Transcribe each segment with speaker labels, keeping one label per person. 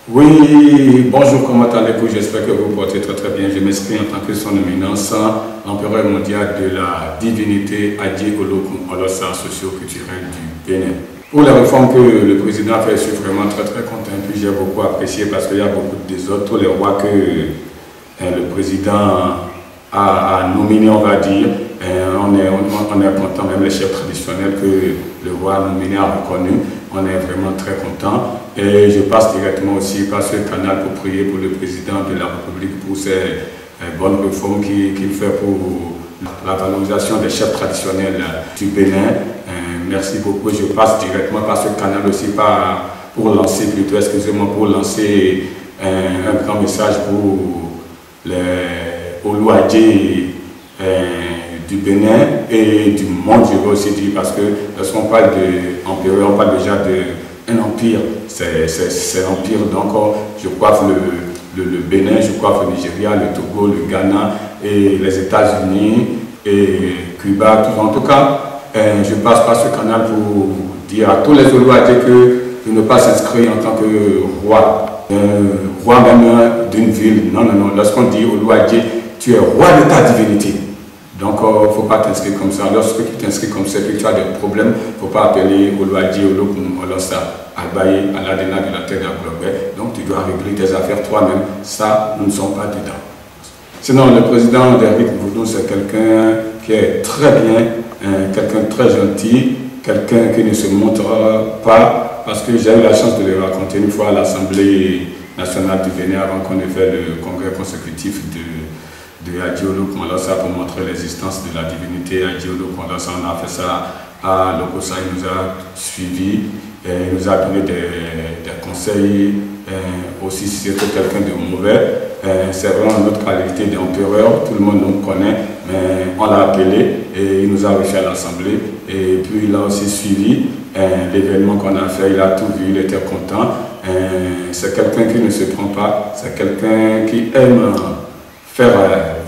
Speaker 1: Oui, bonjour, comment allez-vous? J'espère que vous portez très très bien. Je m'inscris en tant que son éminence, l'empereur mondial de la divinité Adji Ologun Olosa, socio-culturel du Bénin. Pour les réformes que le président a fait, je suis vraiment très très content. Puis j'ai beaucoup apprécié parce qu'il y a beaucoup de désordre. Tous les rois que le président a nominés, on va dire, on est content, même les chefs traditionnels que le roi nommé a reconnus. On est vraiment très content et je passe directement aussi par ce canal pour prier pour le président de la République pour ces bonnes réformes qu'il fait pour la valorisation des chefs traditionnels du Bénin. Merci beaucoup. Je passe directement par ce canal aussi pour lancer un grand message pour les Oluwadji du Bénin et du monde, je veux aussi dire, parce que lorsqu'on parle d'empereur, on parle déjà d'un empire, c'est l'empire, donc je coiffe le Bénin, je coiffe le Nigeria, le Togo, le Ghana et les États-Unis et Cuba, tout. En tout cas, je passe par ce canal pour dire à tous les Oluwadji de ne pas s'inscrire en tant que roi, roi même d'une ville. Non, lorsqu'on dit Oluwadji, tu es roi de ta divinité. Donc, il ne faut pas t'inscrire comme ça. Lorsque tu t'inscris comme ça, que tu as des problèmes, il ne faut pas appeler Oluwadji, Ologun, Olosa, Albaye, Aladena de la terre d'Aglobé. Donc, tu dois régler tes affaires toi-même. Ça, nous ne sommes pas dedans. Sinon, le président d'Henri Voudou, c'est quelqu'un qui est très bien, quelqu'un de très gentil, quelqu'un qui ne se montre pas, parce que j'ai eu la chance de le raconter une fois à l'Assemblée nationale du Bénin avant qu'on ait fait le congrès consécutif de Adji Ologun Olosa pour montrer l'existence de la divinité Adji Ologun Olosa. On a fait ça à Lokossa, il nous a suivis, il nous a donné des conseils, aussi si c'était quelqu'un de mauvais. C'est vraiment notre qualité d'empereur, tout le monde nous connaît, mais on l'a appelé et il nous a reçus à l'Assemblée. Et puis il a aussi suivi l'événement qu'on a fait, il a tout vu, il était content. C'est quelqu'un qui ne se prend pas, c'est quelqu'un qui aime faire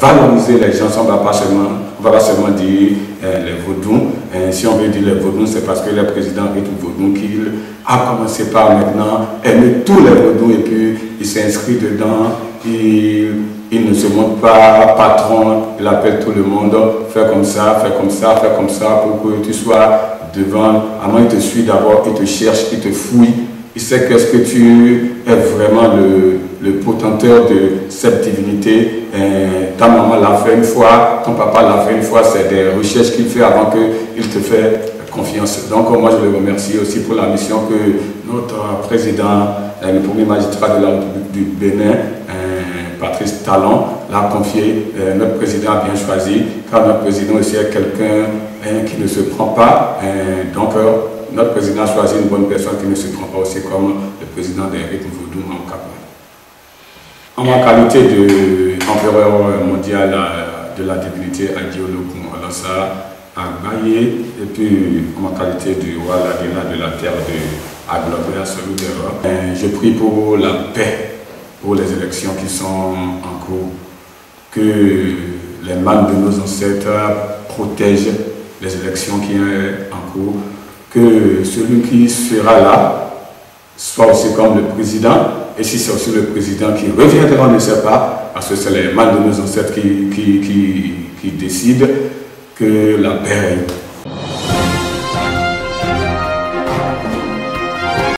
Speaker 1: valoriser les gens. On ne va pas seulement dire les Vaudous. Si on veut dire les Vaudous, c'est parce que le président Henri Voudou qu'il a commencé par maintenant aimer tous les Vaudous et puis il s'est inscrit dedans. Il ne se montre pas patron, il appelle tout le monde, fais comme ça, fais comme ça, fais comme ça pour que tu sois devant. Avant, il te suit d'abord, il te cherche, il te fouille. Il sait qu'est-ce que tu es vraiment le potenteur de cette divinité. Ta maman l'a fait une fois, ton papa l'a fait une fois, c'est des recherches qu'il fait avant qu'il te fait confiance. Donc moi je le remercie aussi pour la mission que notre président, le premier magistrat de la République du Bénin, Patrice Talon, l'a confié. Notre président a bien choisi, car notre président aussi est quelqu'un qui ne se prend pas. Donc notre président a choisi une bonne personne qui ne se prend pas aussi comme le président d'Henri Voudou en Cap. En ma qualité d'empereur mondial de la divinité Adji Ologun Olosa Agbaye, et puis en ma qualité de roi Ladena de la terre de Aglobé à Soludera, je prie pour la paix, pour les élections qui sont en cours, que les mains de nos ancêtres protègent les élections qui sont en cours, que celui qui sera là soit aussi comme le président, et si c'est aussi le président qui reviendra, on ne sait pas, parce que c'est les mains de nos ancêtres qui décident, que la paix